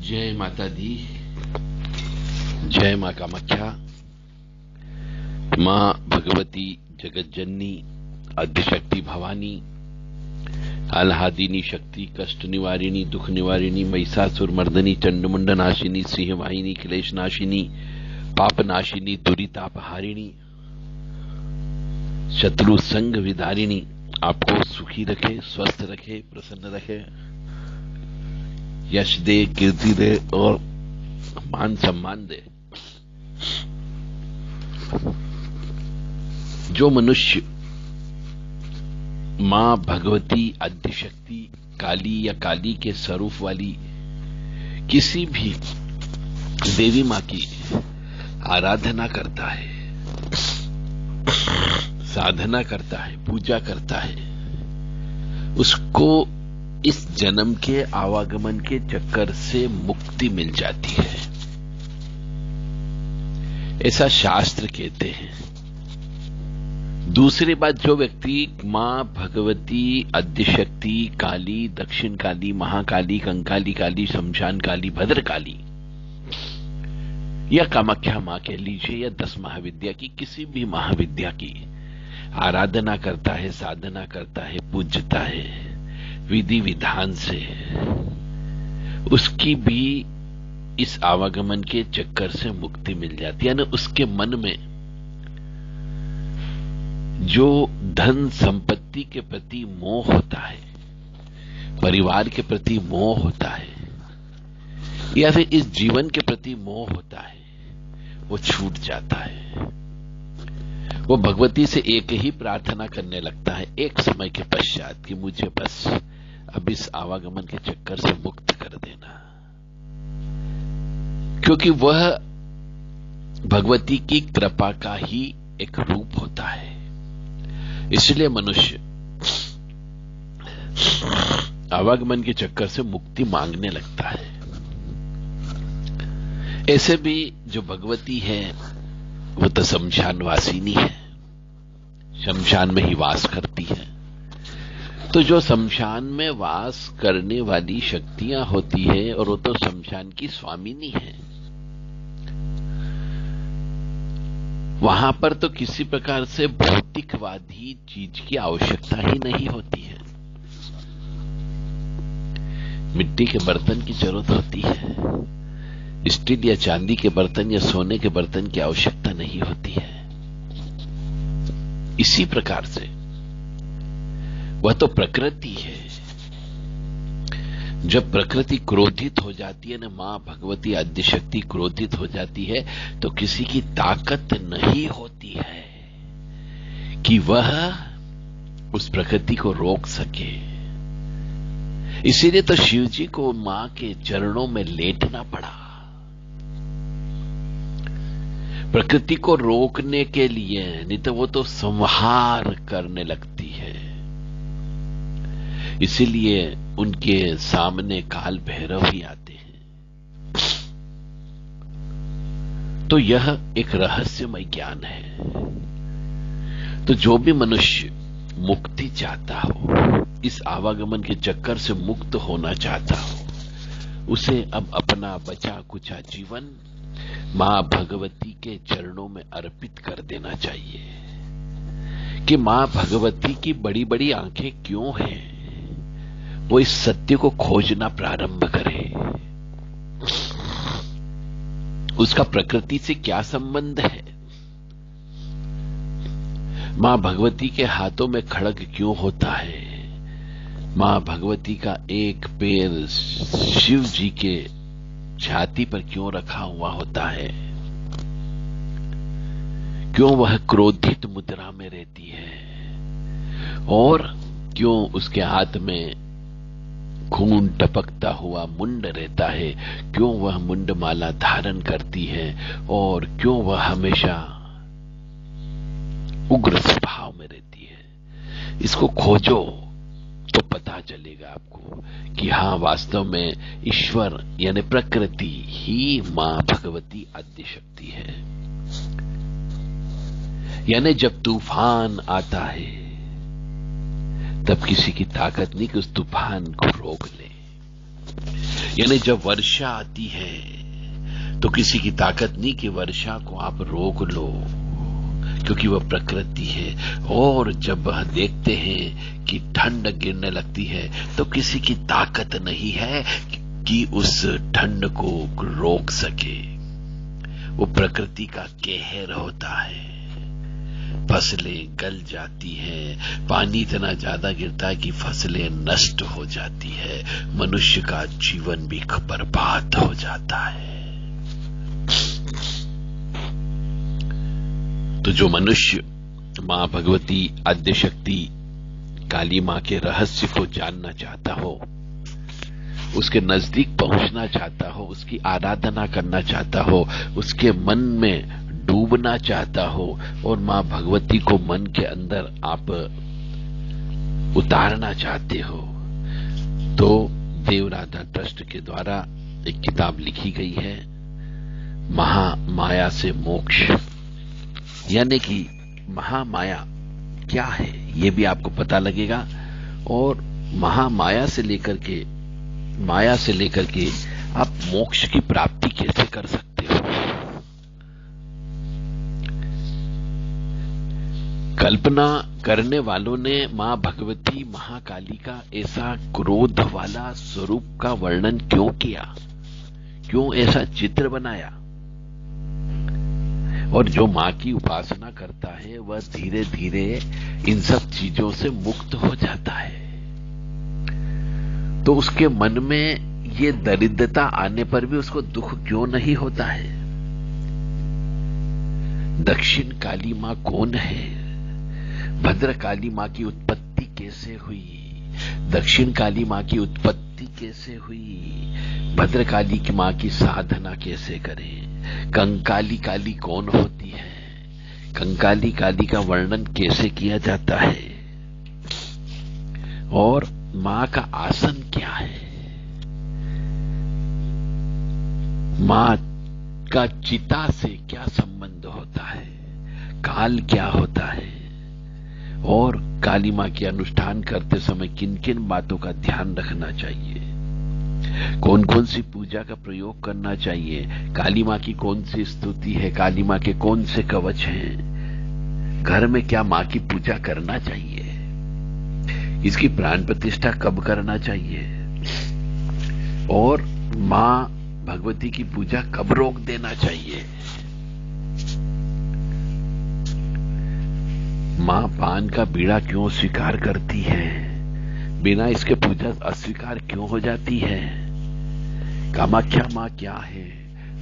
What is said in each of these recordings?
जय माता दी। जय मां कामाख्या। मां भगवती जगत जननी आद्यशक्ति भवानी आह्लादिनी शक्ति कष्ट निवारिणी दुख निवारिणी महिषासुर मर्दनी चंडमुंड नाशिनी सिंह वाहिनी क्लेश नाशिनी पाप नाशिनी दुरितापहारिणी शत्रु संग विदारिणी आपको सुखी रखे, स्वस्थ रखे, प्रसन्न रखे, यश दे, कीर्ति दे और मान सम्मान दे। जो मनुष्य मां भगवती आद्यशक्ति काली या काली के स्वरूप वाली किसी भी देवी मां की आराधना करता है, साधना करता है, पूजा करता है, उसको इस जन्म के आवागमन के चक्कर से मुक्ति मिल जाती है, ऐसा शास्त्र कहते हैं। दूसरी बात, जो व्यक्ति मां भगवती आद्यशक्ति काली, दक्षिण काली, महाकाली, कंकाली काली, शमशान काली, भद्रकाली या कामाख्या मां कह लीजिए या 10 महाविद्या की किसी भी महाविद्या की आराधना करता है, साधना करता है, पूजता है विधि विधान से, उसकी भी इस आवागमन के चक्कर से मुक्ति मिल जाती है। यानी उसके मन में जो धन संपत्ति के प्रति मोह होता है, परिवार के प्रति मोह होता है, या फिर इस जीवन के प्रति मोह होता है, वो छूट जाता है। वो भगवती से एक ही प्रार्थना करने लगता है एक समय के पश्चात कि मुझे बस अब इस आवागमन के चक्कर से मुक्त कर देना, क्योंकि वह भगवती की कृपा का ही एक रूप होता है। इसलिए मनुष्य आवागमन के चक्कर से मुक्ति मांगने लगता है। ऐसे भी जो भगवती है वो तो शमशान वासिनी है, शमशान में ही वास करती है। तो जो शमशान में वास करने वाली शक्तियां होती है, और वो तो शमशान की स्वामिनी है, वहां पर तो किसी प्रकार से भौतिकवादी चीज की आवश्यकता ही नहीं होती है। मिट्टी के बर्तन की जरूरत होती है, स्टील या चांदी के बर्तन या सोने के बर्तन की आवश्यकता नहीं होती है। इसी प्रकार से वह तो प्रकृति है। जब प्रकृति क्रोधित हो जाती है ना, मां भगवती आद्यशक्ति क्रोधित हो जाती है, तो किसी की ताकत नहीं होती है कि वह उस प्रकृति को रोक सके। इसीलिए तो शिव जी को मां के चरणों में लेटना पड़ा, प्रकृति को रोकने के लिए, नहीं तो वो तो संहार करने लगती है। इसीलिए उनके सामने काल भैरव ही आते हैं। तो यह एक रहस्यमय ज्ञान है। तो जो भी मनुष्य मुक्ति चाहता हो, इस आवागमन के चक्कर से मुक्त होना चाहता हो, उसे अब अपना बचा कुचा जीवन मां भगवती के चरणों में अर्पित कर देना चाहिए कि मां भगवती की बड़ी बड़ी आंखें क्यों हैं, वो इस सत्य को खोजना प्रारंभ करे। उसका प्रकृति से क्या संबंध है, मां भगवती के हाथों में खड्ग क्यों होता है, मां भगवती का एक पैर शिव जी के छाती पर क्यों रखा हुआ होता है, क्यों वह क्रोधित मुद्रा में रहती है, और क्यों उसके हाथ में खून टपकता हुआ मुंड रहता है, क्यों वह मुंड माला धारण करती है, और क्यों वह हमेशा उग्र स्वभाव में रहती है। इसको खोजो तो पता चलेगा आपको कि हां, वास्तव में ईश्वर यानी प्रकृति ही मां भगवती आद्यशक्ति है। यानी जब तूफान आता है तब किसी की ताकत नहीं कि उस तूफान को रोक ले। यानी जब वर्षा आती है तो किसी की ताकत नहीं कि वर्षा को आप रोक लो, क्योंकि वह प्रकृति है। और जब देखते हैं कि ठंड गिरने लगती है तो किसी की ताकत नहीं है कि उस ठंड को रोक सके। वो प्रकृति का कहर होता है। फसलें गल जाती हैं, पानी इतना ज्यादा गिरता है कि फसलें नष्ट हो जाती है, मनुष्य का जीवन भी बर्बाद हो जाता है। तो जो मनुष्य मां भगवती आद्यशक्ति काली मां के रहस्य को जानना चाहता हो, उसके नजदीक पहुंचना चाहता हो, उसकी आराधना करना चाहता हो, उसके मन में डूबना चाहता हो और मां भगवती को मन के अंदर आप उतारना चाहते हो, तो देवराधा ट्रस्ट के द्वारा एक किताब लिखी गई है, महामाया से मोक्ष। यानी कि महामाया क्या है ये भी आपको पता लगेगा, और महामाया से लेकर के आप मोक्ष की प्राप्ति कैसे कर सकते हो। कल्पना करने वालों ने मां भगवती महाकाली का ऐसा क्रोध वाला स्वरूप का वर्णन क्यों किया, क्यों ऐसा चित्र बनाया। और जो मां की उपासना करता है वह धीरे धीरे इन सब चीजों से मुक्त हो जाता है। तो उसके मन में ये दरिद्रता आने पर भी उसको दुख क्यों नहीं होता है। दक्षिण काली मां कौन है, भद्र काली मां की उत्पत्ति कैसे हुई, दक्षिण काली मां की उत्पत्ति कैसे हुई, भद्र काली की मां की साधना कैसे करें, कंकाली काली कौन होती है, कंकाली काली का वर्णन कैसे किया जाता है, और मां का आसन क्या है, मां का चिता से क्या संबंध होता है, काल क्या होता है, और काली मां के अनुष्ठान करते समय किन किन बातों का ध्यान रखना चाहिए, कौन कौन सी पूजा का प्रयोग करना चाहिए, काली मां की कौन सी स्तुति है, काली मां के कौन से कवच हैं, घर में क्या मां की पूजा करना चाहिए, इसकी प्राण प्रतिष्ठा कब करना चाहिए, और मां भगवती की पूजा कब रोक देना चाहिए। मां पान का बीड़ा क्यों स्वीकार करती है, बिना इसके पूजा अस्वीकार क्यों हो जाती है। कामाख्या मां क्या है,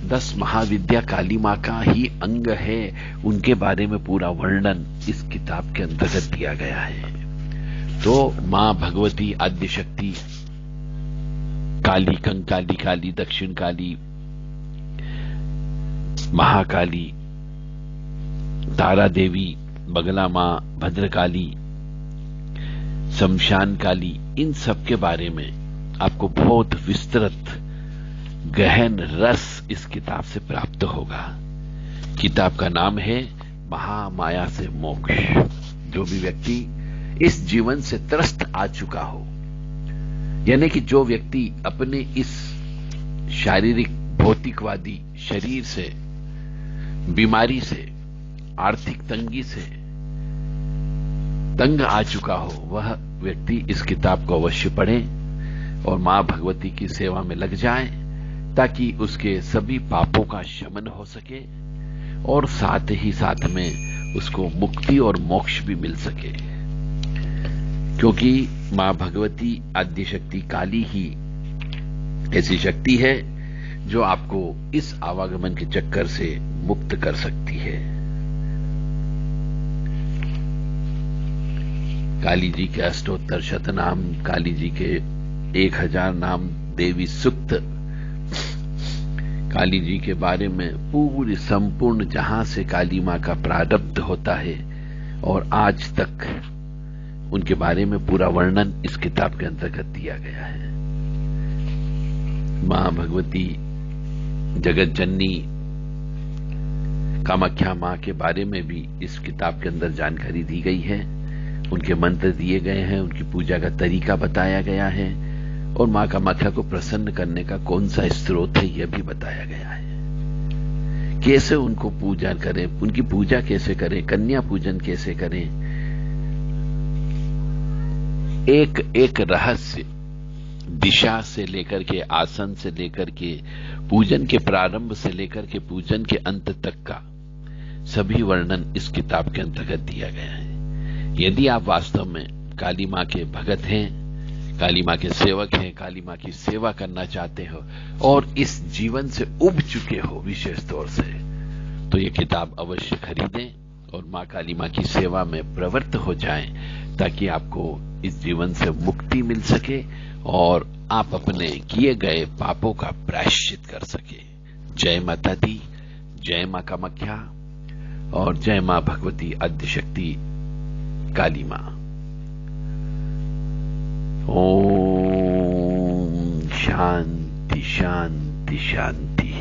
10 महाविद्या काली मां का ही अंग है, उनके बारे में पूरा वर्णन इस किताब के अंतर्गत दिया गया है। तो मां भगवती आद्यशक्ति काली, कंकाली काली, दक्षिण काली, महाकाली, तारा देवी, बगला मां, भद्रकाली, शमशान काली, इन सब के बारे में आपको बहुत विस्तृत गहन रस इस किताब से प्राप्त होगा। किताब का नाम है महामाया से मोक्ष। जो भी व्यक्ति इस जीवन से त्रस्त आ चुका हो, यानी कि जो व्यक्ति अपने इस शारीरिक भौतिकवादी शरीर से, बीमारी से, आर्थिक तंगी से तंग आ चुका हो, वह व्यक्ति इस किताब को अवश्य पढ़े और मां भगवती की सेवा में लग जाए, ताकि उसके सभी पापों का शमन हो सके और साथ ही साथ में उसको मुक्ति और मोक्ष भी मिल सके। क्योंकि मां भगवती आद्यशक्ति काली ही ऐसी शक्ति है जो आपको इस आवागमन के चक्कर से मुक्त कर सकती है। काली जी के अष्टोत्तर शतनाम, काली जी के 1000 नाम, देवी सुक्त, काली जी के बारे में पूरी संपूर्ण जहां से काली मां का प्रारब्ध होता है और आज तक उनके बारे में पूरा वर्णन इस किताब के अंतर्गत दिया गया है। मां भगवती जगत जननी कामाख्या मां के बारे में भी इस किताब के अंदर जानकारी दी गई है, उनके मंत्र दिए गए हैं, उनकी पूजा का तरीका बताया गया है और मां कामाख्या को प्रसन्न करने का कौन सा स्रोत है यह भी बताया गया है। कैसे उनको पूजा करें, उनकी पूजा कैसे करें, कन्या पूजन कैसे करें। एक एक रहस्य, दिशा से लेकर के, आसन से लेकर के, पूजन के प्रारंभ से लेकर के पूजन के अंत तक का सभी वर्णन इस किताब के अंतर्गत दिया गया है। यदि आप वास्तव में काली मां के भगत हैं, काली मां के सेवक हैं, काली मां की सेवा करना चाहते हो और इस जीवन से उब चुके हो विशेष तौर से, तो ये किताब अवश्य खरीदें और मां काली मां की सेवा में प्रवृत्त हो जाएं, ताकि आपको इस जीवन से मुक्ति मिल सके और आप अपने किए गए पापों का प्रायश्चित कर सके। जय माता दी, जय मां कामाख्या और जय मां भगवती आद्यशक्ति काली मां। ओम शांति शांति शांति।